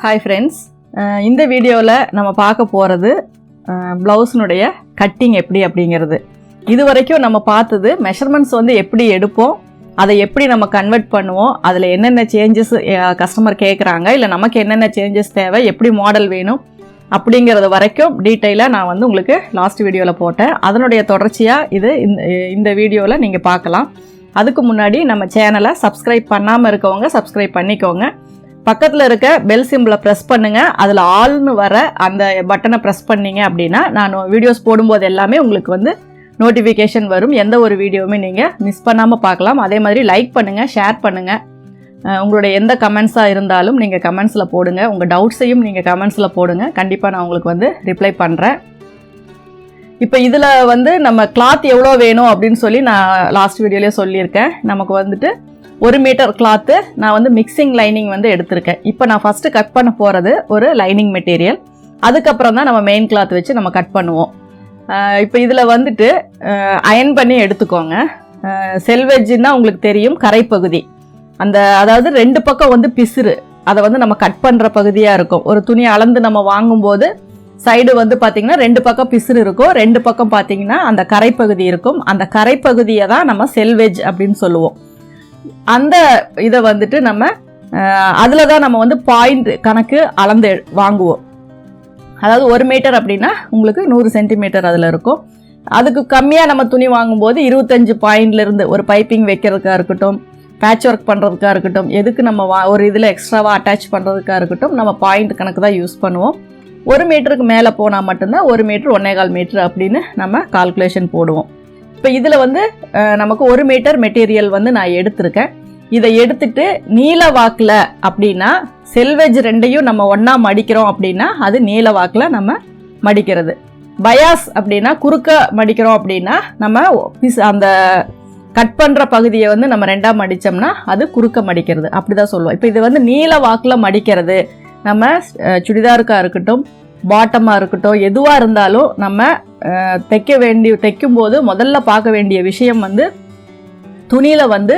Hi friends, இந்த வீடியோவில் நம்ம பார்க்க போகிறது ப்ளவுஸ்னுடைய கட்டிங் எப்படி அப்படிங்கிறது. இது வரைக்கும் நம்ம பார்த்தது மெஷர்மெண்ட்ஸ் வந்து எப்படி எடுப்போம், அதை எப்படி நம்ம கன்வெர்ட் பண்ணுவோம், அதில் என்னென்ன சேஞ்சஸ் கஸ்டமர் கேட்குறாங்க, இல்லை நமக்கு என்னென்ன சேஞ்சஸ் தேவை, எப்படி மாடல் வேணும் அப்படிங்கிறது வரைக்கும் டீட்டெயிலாக நான் வந்து உங்களுக்கு லாஸ்ட் வீடியோவில் போட்டேன். அதனுடைய தொடர்ச்சியாக இது இந்த வீடியோவில் நீங்கள் பார்க்கலாம். அதுக்கு முன்னாடி நம்ம சேனலை சப்ஸ்கிரைப் பண்ணாமல் இருக்கவங்க சப்ஸ்கிரைப் பண்ணிக்கோங்க. பக்கத்தில் இருக்க பெல் சிம்பிளை ப்ரெஸ் பண்ணுங்கள். அதில் ஆல்னு வர அந்த பட்டனை ப்ரெஸ் பண்ணிங்க அப்படின்னா நான் வீடியோஸ் போடும்போது எல்லாமே உங்களுக்கு வந்து நோட்டிஃபிகேஷன் வரும். எந்த ஒரு வீடியோவுமே நீங்கள் மிஸ் பண்ணாமல் பார்க்கலாம். அதே மாதிரி லைக் பண்ணுங்கள், ஷேர் பண்ணுங்கள். உங்களுடைய எந்த கமெண்ட்ஸாக இருந்தாலும் நீங்கள் கமெண்ட்ஸில் போடுங்க. உங்கள் டவுட்ஸையும் நீங்கள் கமெண்ட்ஸில் போடுங்க. கண்டிப்பாக நான் உங்களுக்கு வந்து ரிப்ளை பண்ணுறேன். இப்போ இதில் வந்து நம்ம கிளாத் எவ்வளோ வேணும் அப்படின்னு சொல்லி நான் லாஸ்ட் வீடியோலேயே சொல்லியிருக்கேன். நமக்கு வந்துட்டு 1 மீட்டர் கிளாத்து நான் வந்து மிக்சிங் லைனிங் வந்து எடுத்திருக்கேன். இப்போ நான் ஃபஸ்ட்டு கட் பண்ண போகிறது ஒரு லைனிங் மெட்டீரியல். அதுக்கப்புறம் தான் நம்ம மெயின் கிளாத் வச்சு நம்ம கட் பண்ணுவோம். இப்போ இதில் வந்துட்டு அயன் பண்ணி எடுத்துக்கோங்க. செல்வெஜ்ஜுன்னா உங்களுக்கு தெரியும், கரைப்பகுதி. அதாவது 2 பக்கம் வந்து பிசுறு, அதை வந்து நம்ம கட் பண்ணுற பகுதியாக இருக்கும். ஒரு துணி அளந்து நம்ம வாங்கும்போது சைடு வந்து பார்த்திங்கன்னா 2 பக்கம் பிசுறு இருக்கும், 2 பக்கம் பார்த்திங்கன்னா அந்த கரைப்பகுதி இருக்கும். அந்த கரைப்பகுதியை தான் நம்ம செல்வெஜ் அப்படின்னு சொல்லுவோம். அந்த இதை வந்துட்டு நம்ம அதில் தான் நம்ம வந்து பாயிண்ட் கணக்கு அளந்து வாங்குவோம். அதாவது 1 மீட்டர் அப்படின்னா உங்களுக்கு 100 சென்டிமீட்டர் அதில் இருக்கும். அதுக்கு கம்மியாக நம்ம துணி வாங்கும்போது 25 பாயிண்ட்லேருந்து ஒரு பைப்பிங் வைக்கிறதுக்காக இருக்கட்டும், பேட்ச் ஒர்க் பண்ணுறதுக்காக இருக்கட்டும், எதுக்கு நம்ம ஒரு இதில் எக்ஸ்ட்ராவாக அட்டாச் பண்ணுறதுக்காக இருக்கட்டும், நம்ம பாயிண்ட் கணக்கு தான் யூஸ் பண்ணுவோம். 1 மீட்டருக்கு மேலே போனால் மட்டும்தான் 1 மீட்டர் 1.25 மீட்டர் அப்படின்னு நம்ம கால்குலேஷன் போடுவோம். இப்போ இதில் வந்து நமக்கு 1 மீட்டர் மெட்டீரியல் வந்து நான் எடுத்திருக்கேன். இதை எடுத்துட்டு நீல வாக்கில் அப்படின்னா செல்வெஜ் 2ஐயும் நம்ம ஒன்றா மடிக்கிறோம் அப்படின்னா அது நீல வாக்கில் நம்ம மடிக்கிறது. பயாஸ் அப்படின்னா குறுக்க மடிக்கிறோம் அப்படின்னா நம்ம அந்த கட் பண்ணுற பகுதியை வந்து நம்ம 2ஆக மடித்தோம்னா அது குறுக்க மடிக்கிறது, அப்படி தான் சொல்லுவோம். இப்போ இது வந்து நீல வாக்கில் மடிக்கிறது நம்ம சுடிதாருக்காக இருக்கட்டும், பாட்டமாக இருக்கட்டும், எதுவாக இருந்தாலும் நம்ம தைக்கும்போது முதல்ல பார்க்க வேண்டிய விஷயம் வந்து துணியில் வந்து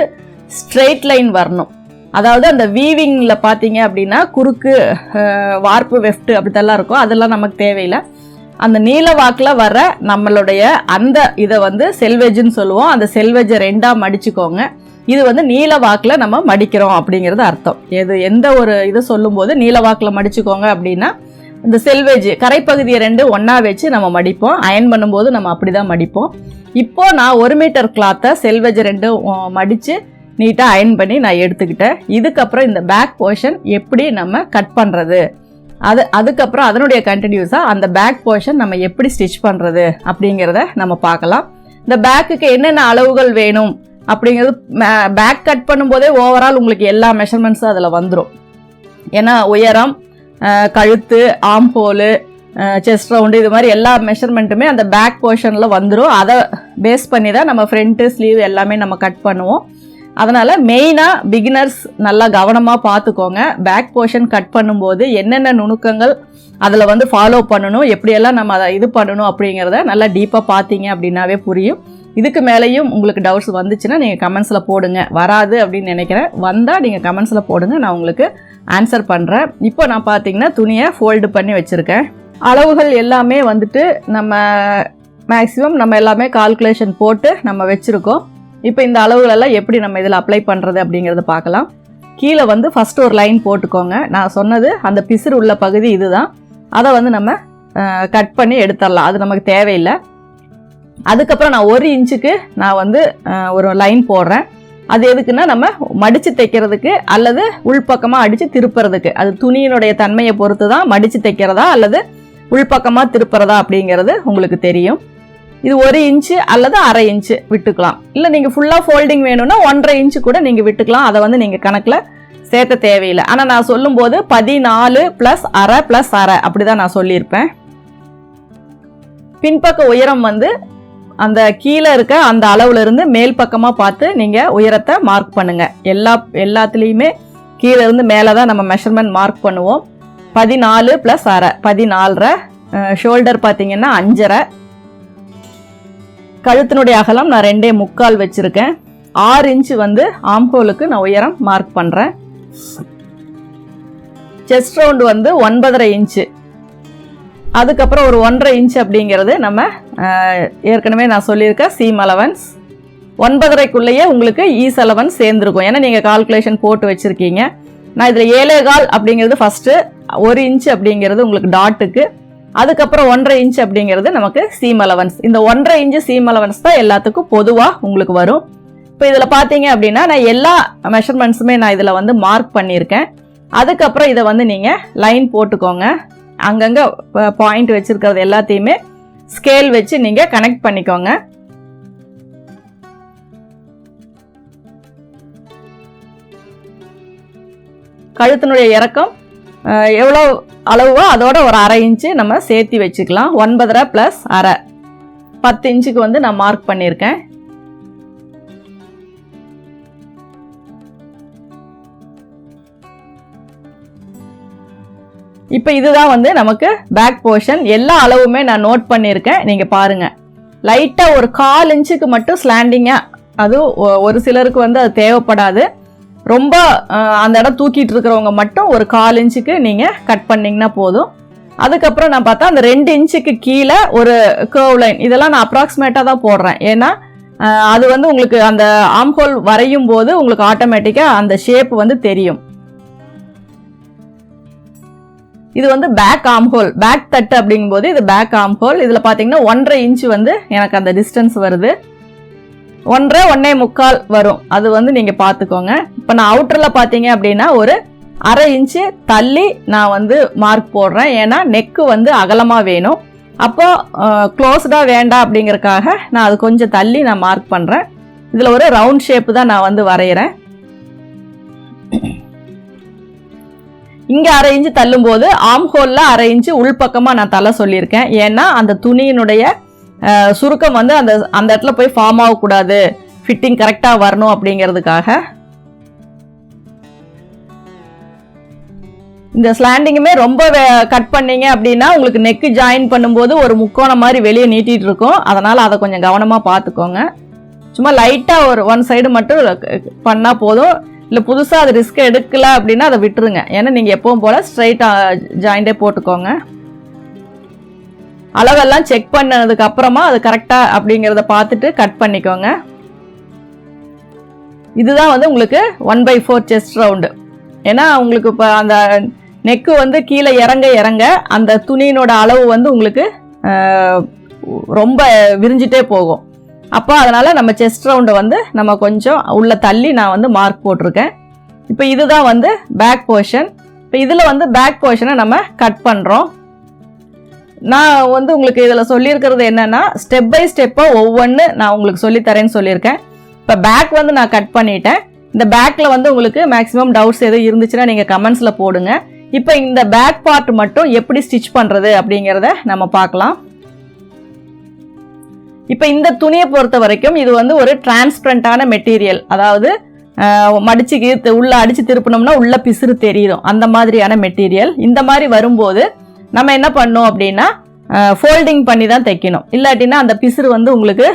ஸ்ட்ரெயிட் லைன் வரணும். அதாவது அந்த வீவிங்கில் பார்த்தீங்க அப்படின்னா குறுக்கு வார்ப்பு வெஃப்ட் அப்படித்தெல்லாம் இருக்கும், அதெல்லாம் நமக்கு தேவையில்லை. அந்த நீல வாக்கில் வர நம்மளுடைய அந்த இதை வந்து செல்வெஜ்ஜுன்னு சொல்லுவோம். அந்த செல்வெஜ்ஜை 2ஆக மடிச்சுக்கோங்க. இது வந்து நீல வாக்கில் நம்ம மடிக்கிறோம் அப்படிங்கிறது அர்த்தம். எந்த ஒரு இதை சொல்லும்போது நீல வாக்கில் மடிச்சுக்கோங்க அப்படின்னா இந்த செல்வெஜ் கரைப்பகுதியை 2 ஒன்றா வச்சு நம்ம மடிப்போம். அயன் பண்ணும்போது நம்ம அப்படி தான் மடிப்போம். இப்போது நான் 1 மீட்டர் கிளாத்தை செல்வெஜ் 2 மடித்து நீட்டாக அயன் பண்ணி நான் எடுத்துக்கிட்டேன். இதுக்கப்புறம் இந்த பேக் போர்ஷன் எப்படி நம்ம கட் பண்ணுறது, அதுக்கப்புறம் அதனுடைய கண்டினியூஸாக அந்த பேக் போர்ஷன் நம்ம எப்படி ஸ்டிச் பண்ணுறது அப்படிங்கிறத நம்ம பார்க்கலாம். இந்த பேக்குக்கு என்னென்ன அளவுகள் வேணும் அப்படிங்கிறது பேக் கட் பண்ணும்போதே ஓவரால் உங்களுக்கு எல்லா மெஷர்மெண்ட்ஸும் அதில் வந்துடும். ஏன்னா உயரம், கழுத்து, ஆம்ஹோலு, செஸ்ட் ரவுண்டு, இது மாதிரி எல்லா மெஷர்மெண்ட்டுமே அந்த பேக் போர்ஷனில் வந்துடும். அதை பேஸ் பண்ணி தான் நம்ம ஃப்ரண்ட்டு ஸ்லீவ் எல்லாமே நம்ம கட் பண்ணுவோம். அதனால் மெயினாக பிகினர்ஸ் நல்லா கவனமாக பார்த்துக்கோங்க. பேக் போர்ஷன் கட் பண்ணும்போது என்னென்ன நுணுக்கங்கள் அதில் வந்து ஃபாலோ பண்ணணும், எப்படியெல்லாம் நம்ம அதை இது பண்ணணும் அப்படிங்கிறத நல்லா டீப்பாக பார்த்தீங்க அப்படின்னாவே புரியும். இதுக்கு மேலேயும் உங்களுக்கு டவுட்ஸ் வந்துச்சுன்னா நீங்கள் கமெண்ட்ஸில் போடுங்க. வராது அப்படின்னு நினைக்கிறேன், வந்தால் நீங்கள் கமெண்ட்ஸில் போடுங்க, நான் உங்களுக்கு ஆன்சர் பண்ணுறேன். இப்போ நான் பார்த்தீங்கன்னா துணியை ஃபோல்டு பண்ணி வச்சுருக்கேன். அளவுகள் எல்லாமே வந்துட்டு நம்ம மேக்ஸிமம் நம்ம எல்லாமே கால்குலேஷன் போட்டு நம்ம வச்சுருக்கோம். இப்போ இந்த அளவுகளெல்லாம் எப்படி நம்ம இதில் அப்ளை பண்ணுறது அப்படிங்கிறத பார்க்கலாம். கீழே வந்து ஃபஸ்ட்டு ஒரு லைன் போட்டுக்கோங்க. நான் சொன்னது அந்த பிசுறு உள்ள பகுதி இதுதான். அதை வந்து நம்ம கட் பண்ணி எடுத்துடலாம், அது நமக்கு தேவையில்லை. அதுக்கப்புறம் நான் 1 இன்ச்சுக்கு நான் வந்து ஒரு லைன் போடுறேன். அது எதுக்குன்னா நம்ம மடித்து தைக்கிறதுக்கு அல்லது உள்பக்கமாக அடித்து திருப்புறதுக்கு. அது துணியினுடைய தன்மையை பொறுத்து தான் மடித்து தைக்கிறதா அல்லது உள்பக்கமாக திருப்புறதா அப்படிங்கிறது உங்களுக்கு தெரியும். இது 1 இன்ச்சு அல்லது 1/2 இன்ச்சு விட்டுக்கலாம். இல்லை நீங்கள் ஃபுல்லாக ஃபோல்டிங் வேணும்னா 1.5 இன்ச்சு கூட நீங்கள் விட்டுக்கலாம். அதை வந்து நீங்கள் கணக்கில் சேர்த்த தேவையில்லை. ஆனால் நான் சொல்லும்போது 14 + 1/2 + 1/2 அப்படி தான் நான் சொல்லியிருப்பேன். பின்பக்க உயரம் வந்து அந்த கீழே இருக்க அந்த அளவுலேருந்து மேல் பக்கமாக பார்த்து நீங்கள் உயரத்தை மார்க் பண்ணுங்கள். எல்லாத்துலேயுமே கீழே இருந்து மேலே தான் நம்ம மெஷர்மெண்ட் மார்க் பண்ணுவோம். 14 + 1/2 14.5. ஷோல்டர் பார்த்தீங்கன்னா 5.5. கழுத்தினுடைய அகலம் நான் 2.25 வச்சுருக்கேன். 6 இன்ச்சு வந்து ஆம்ஹோலுக்கு நான் உயரம் மார்க் பண்ணுறேன். செஸ்ட் ரவுண்டு வந்து 9.5 இன்ச்சு. அதுக்கப்புறம் ஒரு 1.5 இன்ச் அப்படிங்கிறது நம்ம ஏற்கனவே நான் சொல்லியிருக்கேன் சீம் அலவன்ஸ். 9.5க்குள்ளேயே உங்களுக்கு ஈஸ் அலவன்ஸ் சேர்ந்துருக்கும். ஏன்னா நீங்கள் கால்குலேஷன் போட்டு வச்சுருக்கீங்க. நான் இதில் 7.25 அப்படிங்கிறது ஃபஸ்ட்டு, 1 இன்ச் அப்படிங்கிறது உங்களுக்கு டாட்டுக்கு, அதுக்கப்புறம் 1.5 இன்ச் அப்படிங்கிறது நமக்கு சீம் அலவன்ஸ். இந்த 1.5 இன்ச்சு சீம் அலவன்ஸ் தான் எல்லாத்துக்கும் பொதுவாக உங்களுக்கு வரும். இப்போ இதில் பார்த்தீங்க அப்படின்னா நான் எல்லா மெஷர்மெண்ட்ஸுமே நான் இதில் வந்து மார்க் பண்ணியிருக்கேன். அதுக்கப்புறம் இதை வந்து நீங்கள் லைன் போட்டுக்கோங்க. அங்கங்கே பாயிண்ட் வச்சுருக்கிறது எல்லாத்தையுமே ஸ்கேல் வச்சு நீங்கள் கனெக்ட் பண்ணிக்கோங்க. கழுத்தினுடைய இறக்கம் எவ்வளோ அளவோ அதோட ஒரு 1/2 இன்ச்சு நம்ம சேர்த்து வச்சுக்கலாம். 9.5 + 1/2 10 இன்ச்சுக்கு வந்து நான் மார்க் பண்ணியிருக்கேன். இப்போ இதுதான் வந்து நமக்கு பேக் போர்ஷன். எல்லா அளவுமே நான் நோட் பண்ணியிருக்கேன். நீங்கள் பாருங்கள், லைட்டாக ஒரு 1/4 இன்ச்சுக்கு மட்டும் ஸ்லாண்டிங்காக, அது ஒரு சிலருக்கு வந்து அது தேவைப்படாது. ரொம்ப அந்த இடம் தூக்கிட்டு இருக்கிறவங்க மட்டும் ஒரு 1/4 இன்ச்சுக்கு நீங்கள் கட் பண்ணிங்கன்னா போதும். அதுக்கப்புறம் நான் பார்த்தா அந்த 2 இன்ச்சுக்கு கீழே ஒரு கர்வ் லைன், இதெல்லாம் நான் அப்ராக்சிமேட்டாக தான் போடுறேன். ஏன்னா அது வந்து உங்களுக்கு அந்த ஆம்ஹோல் வரையும் போது உங்களுக்கு ஆட்டோமேட்டிக்காக அந்த ஷேப் வந்து தெரியும். இது வந்து பேக் ஆம்ஹோல், பேக் தட்டு அப்படிங்கும்போது இது பேக் ஆம்ஹோல். இதில் பார்த்தீங்கன்னா 1.5 இன்ச்சு வந்து எனக்கு அந்த டிஸ்டன்ஸ் வருது. 1.5 வரும். அது வந்து நீங்கள் பார்த்துக்கோங்க. இப்போ நான் அவுட்டரில் பார்த்தீங்க அப்படின்னா ஒரு 1/2 இன்ச்சு தள்ளி நான் வந்து மார்க் போடுறேன். ஏன்னா நெக்கு வந்து அகலமாக வேணும். அப்போ க்ளோஸ்டாக வேண்டாம் அப்படிங்கிறதுக்காக நான் அது கொஞ்சம் தள்ளி நான் மார்க் பண்ணுறேன். இதில் ஒரு ரவுண்ட் ஷேப்பு தான் நான் வந்து வரைகிறேன். இங்கே 1/2 இன்ச்சு தள்ளும்போது ஆம்ஹோலில் 1/2 இன்ச்சு உள்பக்கமாக நான் தள்ள சொல்லியிருக்கேன். ஏன்னா அந்த துணியினுடைய சுருக்கம் வந்து அந்த இடத்துல போய் ஃபார்ம் ஆகக்கூடாது, ஃபிட்டிங் கரெக்டாக வரணும் அப்படிங்கிறதுக்காக. இந்த ஸ்லாண்டிங்குமே ரொம்ப கட் பண்ணீங்க அப்படின்னா உங்களுக்கு நெக்கு ஜாயின் பண்ணும்போது ஒரு முக்கோணம் மாதிரி வெளியே நீட்டிகிட்டு இருக்கும். அதனால் அதை கொஞ்சம் கவனமாக பார்த்துக்கோங்க. சும்மா லைட்டாக ஒரு 1 சைடு மட்டும் பண்ணால் போதும். இல்லை புதுசாக அது ரிஸ்க் எடுக்கல அப்படின்னா அதை விட்டுருங்க. ஏன்னா நீங்கள் எப்பவும் போல் ஸ்ட்ரைட்டாக ஜாயிண்டே போட்டுக்கோங்க. அளவெல்லாம் செக் பண்ணதுக்கு அப்புறமா அது கரெக்டாக அப்படிங்கிறத பார்த்துட்டு கட் பண்ணிக்கோங்க. இதுதான் வந்து உங்களுக்கு 1/4 செஸ்ட் ரவுண்டு. ஏன்னா உங்களுக்கு இப்போ அந்த நெக்கு வந்து கீழே இறங்க இறங்க அந்த துணியினோட அளவு வந்து உங்களுக்கு ரொம்ப விரிஞ்சிட்டே போகும். அப்போ அதனால் நம்ம செஸ்ட் ரவுண்டை வந்து நம்ம கொஞ்சம் உள்ள தள்ளி நான் வந்து மார்க் போட்டிருக்கேன். இப்போ இதுதான் வந்து பேக் போர்ஷன். இப்போ இதில் வந்து பேக் போர்ஷனை நம்ம கட் பண்ணுறோம். நான் வந்து உங்களுக்கு இதில் சொல்லியிருக்கிறது என்னென்னா ஸ்டெப் பை ஸ்டெப்பாக ஒவ்வொன்று நான் உங்களுக்கு சொல்லித்தரேன்னு சொல்லியிருக்கேன். இப்போ பேக் வந்து நான் கட் பண்ணிட்டேன். இந்த பேக்கில் வந்து உங்களுக்கு மேக்ஸிமம் டவுட்ஸ் எதுவும் இருந்துச்சுன்னா நீங்கள் கமெண்ட்ஸில் போடுங்க. இப்போ இந்த பேக் பார்ட் மட்டும் எப்படி ஸ்டிச் பண்ணுறது அப்படிங்கிறத நம்ம பார்க்கலாம். இப்போ இந்த துணியை பொறுத்த வரைக்கும் இது வந்து ஒரு டிரான்ஸ்பரண்டான மெட்டீரியல். அதாவது மடிச்சு உள்ள அடித்து திருப்பினோம்னா உள்ள பிசுறு தெரியும், அந்த மாதிரியான மெட்டீரியல். இந்த மாதிரி வரும்போது நம்ம என்ன பண்ணோம் அப்படின்னா ஃபோல்டிங் பண்ணி தான் தைக்கணும். இல்லாட்டினா அந்த பிசுறு வந்து உங்களுக்கு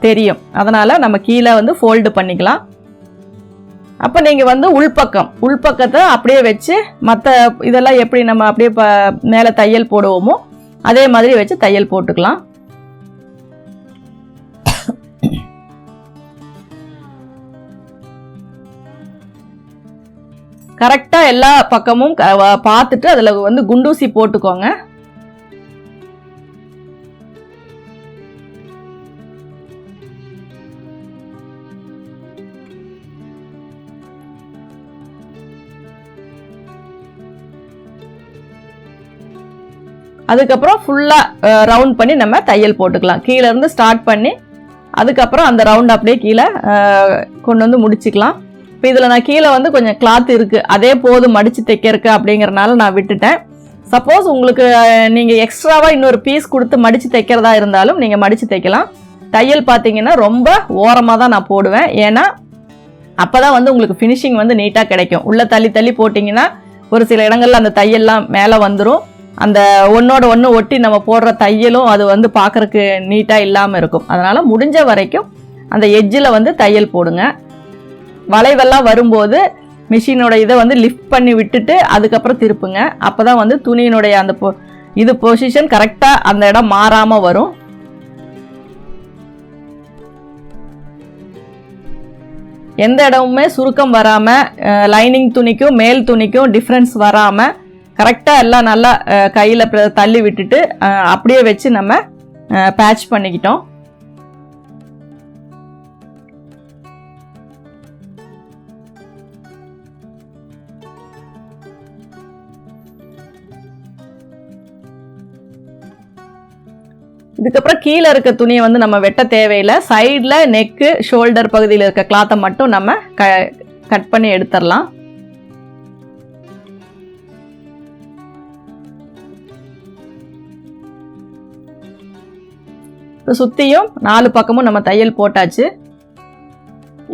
தெரியும். அதனால் நம்ம கீழே வந்து ஃபோல்டு பண்ணிக்கலாம். அப்போ நீங்கள் வந்து உள்பக்கத்தை அப்படியே வச்சு மற்ற இதெல்லாம் எப்படி நம்ம அப்படியே மேலே தையல் போடுவோமோ அதே மாதிரி வச்சு தையல் போட்டுக்கலாம். கரெக்டாக எல்லா பக்கமும் பார்த்துட்டு அதில் வந்து குண்டூசி போட்டுக்கோங்க. அதுக்கப்புறம் ஃபுல்லாக ரவுண்ட் பண்ணி நம்ம தையல் போட்டுக்கலாம். கீழே இருந்து ஸ்டார்ட் பண்ணி அதுக்கப்புறம் அந்த ரவுண்ட் அப்படியே கீழே கொண்டு வந்து முடிச்சுக்கலாம். இப்போ இதில் நான் கீழே வந்து கொஞ்சம் கிளாத் இருக்குது, அதே போதும் மடித்து தைக்கிறதுக்கு அப்படிங்கிறனால நான் விட்டுட்டேன். சப்போஸ் உங்களுக்கு நீங்கள் எக்ஸ்ட்ராவாக இன்னொரு பீஸ் கொடுத்து மடித்து தைக்கிறதா இருந்தாலும் நீங்கள் மடித்து தைக்கலாம். தையல் பார்த்தீங்கன்னா ரொம்ப ஓரமாக தான் நான் போடுவேன். ஏன்னா அப்போ தான் வந்து உங்களுக்கு ஃபினிஷிங் வந்து நீட்டாக கிடைக்கும். உள்ளே தள்ளி தள்ளி போட்டிங்கன்னா ஒரு சில இடங்களில் அந்த தையல்லாம் மேலே வந்துடும். அந்த ஒன்றோட ஒன்று ஒட்டி நம்ம போடுற தையலும் அது வந்து பார்க்குறக்கு நீட்டாக இல்லாமல் இருக்கும். அதனால் முடிஞ்ச வரைக்கும் அந்த எட்ஜில் வந்து தையல் போடுங்க. வளைவெல்லாம் வரும்போது மிஷினோட இதை வந்து லிஃப்ட் பண்ணி விட்டுட்டு அதுக்கப்புறம் திருப்புங்க. அப்போ தான் வந்து துணியினுடைய அந்த இது பொசிஷன் கரெக்டாக அந்த இடம் மாறாமல் வரும். எந்த இடமுமே சுருக்கம் வராமல், லைனிங் துணிக்கும் மேல் துணிக்கும் டிஃப்ரென்ஸ் வராமல் கரெக்டாக எல்லாம் நல்லா கையில் தள்ளி விட்டுட்டு அப்படியே வச்சு நம்ம பேட்ச் பண்ணிக்கிட்டோம். இதுக்கப்புறம் கீழே இருக்க துணியை வந்து நம்ம வெட்ட தேவையில்லை. சைடில் நெக்கு ஷோல்டர் பகுதியில் இருக்க கிளாத்தை மட்டும் நம்ம கட் பண்ணி எடுத்துடலாம். இப்போ சுற்றியும் 4 பக்கமும் நம்ம தையல் போட்டாச்சு.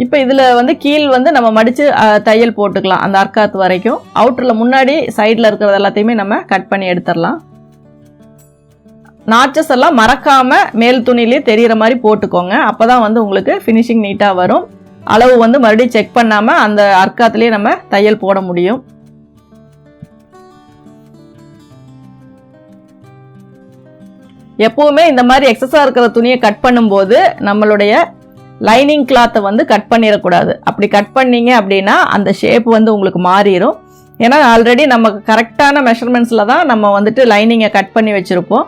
இப்போ இதில் வந்து கீழ் வந்து நம்ம மடித்து தையல் போட்டுக்கலாம் அந்த அர்க்காத்து வரைக்கும். அவுட்டரில் முன்னாடி சைடில் இருக்கிறது எல்லாத்தையுமே நம்ம கட் பண்ணி எடுத்துடலாம். நாச்சஸ் எல்லாம் மறக்காமல் மேல் துணியிலே தெரிகிற மாதிரி போட்டுக்கோங்க. அப்போ தான் வந்து உங்களுக்கு ஃபினிஷிங் நீட்டாக வரும். அளவு வந்து மறுபடியும் செக் பண்ணாமல் அந்த அர்க்காத்துலேயே நம்ம தையல் போட முடியும். எப்போவுமே இந்த மாதிரி எக்ஸஸாக இருக்கிற துணியை கட் பண்ணும்போது நம்மளுடைய லைனிங் கிளாத்தை வந்து கட் பண்ணிடக்கூடாது. அப்படி கட் பண்ணிங்க அப்படின்னா அந்த ஷேப் வந்து உங்களுக்கு மாறிடும். ஏன்னா ஆல்ரெடி நம்ம கரெக்டான மெஷர்மெண்ட்ஸில் தான் நம்ம வந்துட்டு லைனிங்கை கட் பண்ணி வச்சுருப்போம்.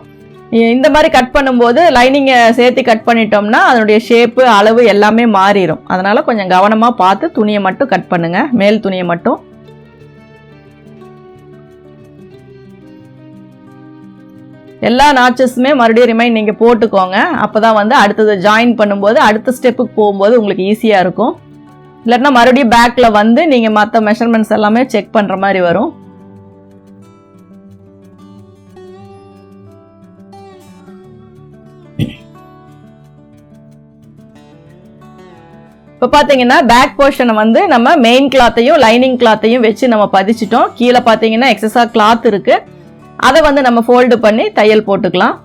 இந்த மாதிரி கட் பண்ணும்போது லைனிங்கை சேர்த்து கட் பண்ணிட்டோம்னா அதனுடைய ஷேப்பு அளவு எல்லாமே மாறிடும். அதனால் கொஞ்சம் கவனமாக பார்த்து துணியை மட்டும் கட் பண்ணுங்கள், மேல் துணியை மட்டும். எல்லா நாச்சஸுமே மறுபடியும் ரிமைண்ட் நீங்கள் போட்டுக்கோங்க. அப்போ தான் வந்து அடுத்தது ஜாயின் பண்ணும்போது அடுத்த ஸ்டெப்புக்கு போகும்போது உங்களுக்கு ஈஸியாக இருக்கும். இல்லைன்னா மறுபடியும் பேக்கில் வந்து நீங்கள் மற்ற மெஷர்மெண்ட்ஸ் எல்லாமே செக் பண்ணுற மாதிரி வரும். இப்போ பார்த்தீங்கன்னா பேக் போர்ஷனை வந்து நம்ம மெயின் கிளாத்தையும் லைனிங் கிளாத்தையும் வச்சு நம்ம பதிச்சிட்டோம். கீழே பார்த்தீங்கன்னா எக்ஸஸாக கிளாத் இருக்குது. அதை வந்து நம்ம ஃபோல்டு பண்ணி தையல் போட்டுக்கலாம்.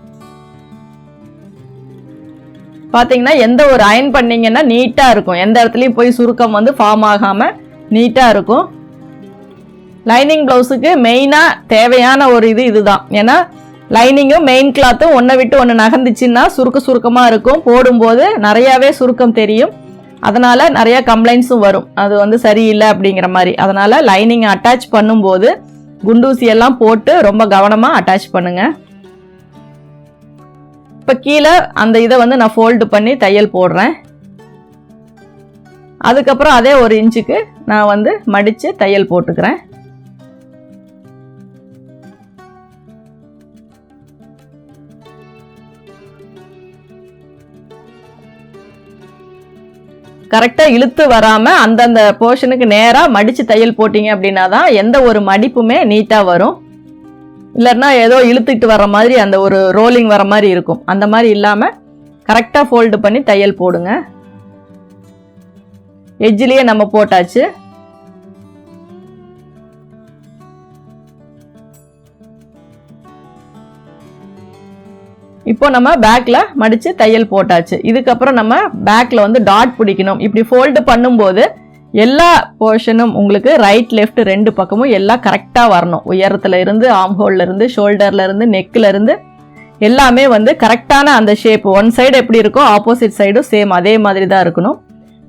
பார்த்தீங்கன்னா எந்த ஒரு அயன் பண்ணிங்கன்னா நீட்டாக இருக்கும். எந்த இடத்துலையும் போய் சுருக்கம் வந்து ஃபார்ம் ஆகாமல் நீட்டாக இருக்கும். லைனிங் ப்ளவுஸுக்கு மெயினாக தேவையான ஒரு இதுதான். ஏன்னா லைனிங்கும் மெயின் கிளாத்தும் ஒன்றை விட்டு ஒன்று நகர்ந்துச்சுன்னா சுருக்கமாக இருக்கும். போடும்போது நிறையாவே சுருக்கம் தெரியும். அதனால் நிறையா கம்ப்ளைண்ட்ஸும் வரும், அது வந்து சரியில்லை அப்படிங்கிற மாதிரி. அதனால் லைனிங்கை அட்டாச் பண்ணும்போது குண்டூசியெல்லாம் போட்டு ரொம்ப கவனமாக அட்டாச் பண்ணுங்கள். இப்போ கீழே அந்த இதை வந்து நான் ஃபோல்டு பண்ணி தையல் போடுறேன். அதுக்கப்புறம் அதே 1 இன்ச்சுக்கு நான் வந்து மடித்து தையல் போட்டுக்கிறேன். கரெக்டாக இழுத்து வராமல் அந்தந்த போர்ஷனுக்கு நேராக மடித்து தையல் போட்டிங்க அப்படின்னா தான் எந்த ஒரு மடிப்புமே நீட்டாக வரும். இல்லைன்னா ஏதோ இழுத்துக்கிட்டு வர மாதிரி அந்த ஒரு ரோலிங் வர மாதிரி இருக்கும். அந்த மாதிரி இல்லாமல் கரெக்டாக ஃபோல்டு பண்ணி தையல் போடுங்க. எட்ஜிலேயே நம்ம போட்டாச்சு. இப்போ நம்ம பேக்கில் மடித்து தையல் போட்டாச்சு. இதுக்கப்புறம் நம்ம பேக்கில் வந்து டாட் பிடிக்கணும். இப்படி ஃபோல்டு பண்ணும்போது எல்லா போர்ஷனும் உங்களுக்கு ரைட் லெஃப்ட் 2 பக்கமும் எல்லாம் கரெக்டாக வரணும். உயரத்தில் இருந்து, ஆம்ஹோலில் இருந்து, ஷோல்டரில் இருந்து, நெக்கில் இருந்து எல்லாமே வந்து கரெக்டான அந்த ஷேப். ஒன் சைடு எப்படி இருக்கோ ஆப்போசிட் சைடும் சேம் அதே மாதிரி தான் இருக்கணும்.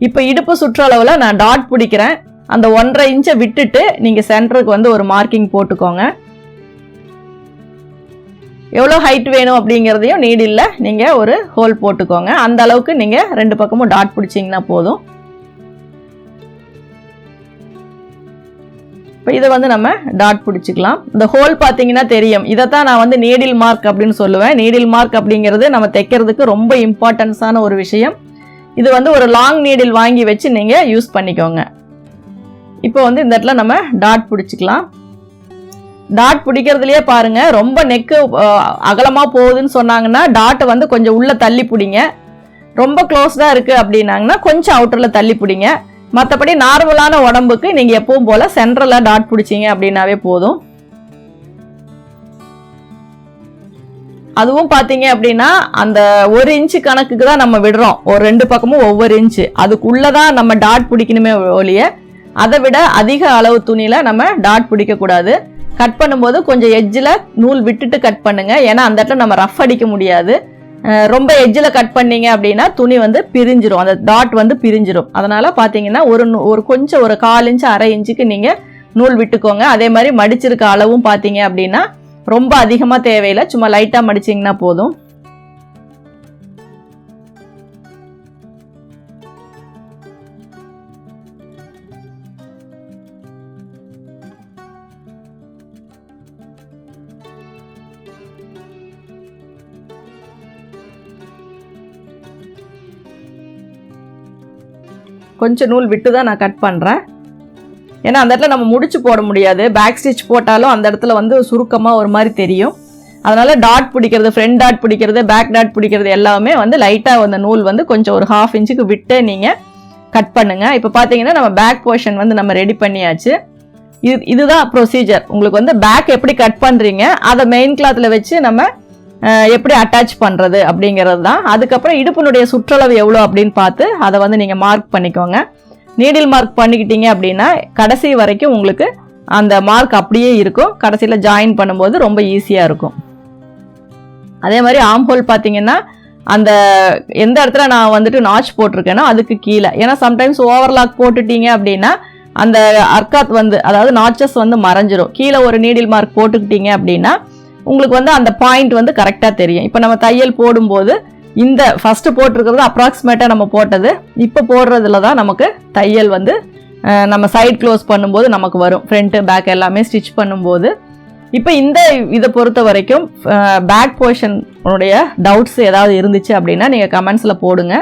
இப்போ இடுப்பு சுற்றளவில் நான் டாட் பிடிக்கிறேன். அந்த 1.5 இன்ச்சை விட்டுட்டு நீங்கள் சென்டருக்கு வந்து ஒரு மார்க்கிங் போட்டுக்கோங்க. எவ்வளோ ஹைட் வேணும் அப்படிங்கிறதையும் நீடில் நீங்கள் ஒரு ஹோல் போட்டுக்கோங்க. அந்த அளவுக்கு நீங்கள் 2 பக்கமும் டாட் பிடிச்சிங்கன்னா போதும். இப்போ இதை வந்து நம்ம டாட் பிடிச்சிக்கலாம். இந்த ஹோல் பார்த்தீங்கன்னா தெரியும். இதைத்தான் நான் வந்து நீடில் மார்க் அப்படின்னு சொல்லுவேன். நீடில் மார்க் அப்படிங்கிறது நம்ம தைக்கிறதுக்கு ரொம்ப இம்பார்ட்டன்ஸான ஒரு விஷயம். இது வந்து ஒரு லாங் நீடில் வாங்கி வச்சு நீங்கள் யூஸ் பண்ணிக்கோங்க. இப்போ வந்து இந்த இடத்துல நம்ம டாட் பிடிச்சிக்கலாம். டாட் பிடிக்கிறதுலையே பாருங்கள், ரொம்ப நெக்கு அகலமாக போகுதுன்னு சொன்னாங்கன்னா டாட்டை வந்து கொஞ்சம் உள்ளே தள்ளி பிடிங்க. ரொம்ப க்ளோஸ்டாக இருக்குது அப்படின்னாங்கன்னா கொஞ்சம் அவுட்டரில் தள்ளி பிடிங்க. மற்றபடி நார்மலான உடம்புக்கு நீங்கள் எப்பவும் போல் சென்டரில் டாட் பிடிச்சிங்க அப்படின்னாவே போதும். அதுவும் பார்த்தீங்க அப்படின்னா அந்த 1 இன்ச்சு கணக்குக்கு தான் நம்ம விடுறோம். ஒரு 2 பக்கமும் ஒவ்வொரு இன்ச்சு, அதுக்குள்ளே தான் நம்ம டாட் பிடிக்கணுமே ஒழிய அதை விட அதிக அளவு துணியில் நம்ம டாட் பிடிக்கக்கூடாது. கட் பண்ணும்போது கொஞ்சம் எட்ஜில் நூல் விட்டுட்டு கட் பண்ணுங்க. ஏன்னா அந்த இடத்துல நம்ம ரஃப் அடிக்க முடியாது. ரொம்ப எட்ஜில் கட் பண்ணீங்க அப்படின்னா துணி வந்து பிரிஞ்சிரும், அந்த டாட் வந்து பிரிஞ்சிரும். அதனால் பார்த்தீங்கன்னா ஒரு கொஞ்சம் ஒரு 1/4 இன்ச்சு 1/2 இன்ச்சுக்கு நீங்கள் நூல் விட்டுக்கோங்க. அதே மாதிரி மடிச்சிருக்க அளவும் பார்த்தீங்க அப்படின்னா ரொம்ப அதிகமாக தேவையில்லை, சும்மா லைட்டாக மடிச்சிங்கன்னா போதும். கொஞ்சம் நூல் விட்டு தான் நான் கட் பண்ணுறேன். ஏன்னா அந்த இடத்துல நம்ம முடிச்சு போட முடியாது. பேக் ஸ்டிச் போட்டாலும் அந்த இடத்துல வந்து சுருக்கமாக ஒரு மாதிரி தெரியும். அதனால் டாட் பிடிக்கிறது, ஃப்ரண்ட் டாட் பிடிக்கிறது, பேக் டாட் பிடிக்கிறது எல்லாமே வந்து லைட்டாக அந்த நூல் வந்து கொஞ்சம் ஒரு 1/2 இன்ச்சுக்கு விட்டு நீங்கள் கட் பண்ணுங்கள். இப்போ பார்த்தீங்கன்னா நம்ம பேக் போர்ஷன் வந்து நம்ம ரெடி பண்ணியாச்சு. இதுதான் ப்ரொசீஜர். உங்களுக்கு வந்து பேக் எப்படி கட் பண்ணுறீங்க அதை மெயின் கிளாத்தில் வச்சு நம்ம எப்படி அட்டாச் பண்ணுறது அப்படிங்கிறது தான். அதுக்கப்புறம் இடுப்பினுடைய சுற்றளவு எவ்வளோ அப்படின்னு பார்த்து அதை வந்து நீங்கள் மார்க் பண்ணிக்கோங்க. நீடில் மார்க் பண்ணிக்கிட்டீங்க அப்படின்னா கடைசி வரைக்கும் உங்களுக்கு அந்த மார்க் அப்படியே இருக்கும். கடைசியில் ஜாயின் பண்ணும்போது ரொம்ப ஈஸியாக இருக்கும். அதே மாதிரி ஆம் ஹோல் பார்த்தீங்கன்னா அந்த எந்த இடத்துல நான் வந்துட்டு நாச் போட்டிருக்கேனோ அதுக்கு கீழே, ஏன்னா சம்டைம்ஸ் ஓவர்லாக் போட்டுட்டீங்க அப்படின்னா அந்த அர்க்காத் வந்து அதாவது நாச்சஸ் வந்து மறைஞ்சிரும். கீழே ஒரு நீடில் மார்க் போட்டுக்கிட்டீங்க அப்படின்னா உங்களுக்கு வந்து அந்த பாயிண்ட் வந்து கரெக்டாக தெரியும். இப்போ நம்ம தையல் போடும்போது இந்த ஃபஸ்ட்டு போட்டிருக்கிறது அப்ராக்சிமேட்டாக நம்ம போட்டது, இப்போ போடுறதுல தான் நமக்கு தையல் வந்து நம்ம சைட் க்ளோஸ் பண்ணும்போது நமக்கு வரும். ஃப்ரண்ட்டு பேக் எல்லாமே ஸ்டிச் பண்ணும்போது. இப்போ இதை பொறுத்த வரைக்கும் பேக் போர்ஷனுடைய டவுட்ஸ் ஏதாவது இருந்துச்சு அப்படின்னா நீங்கள் கமெண்ட்ஸில் போடுங்க.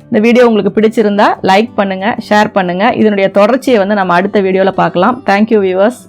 இந்த வீடியோ உங்களுக்கு பிடிச்சிருந்தா லைக் பண்ணுங்கள், ஷேர் பண்ணுங்கள். இதனுடைய தொடர்ச்சியை வந்து நம்ம அடுத்த வீடியோவில் பார்க்கலாம். Thank you viewers.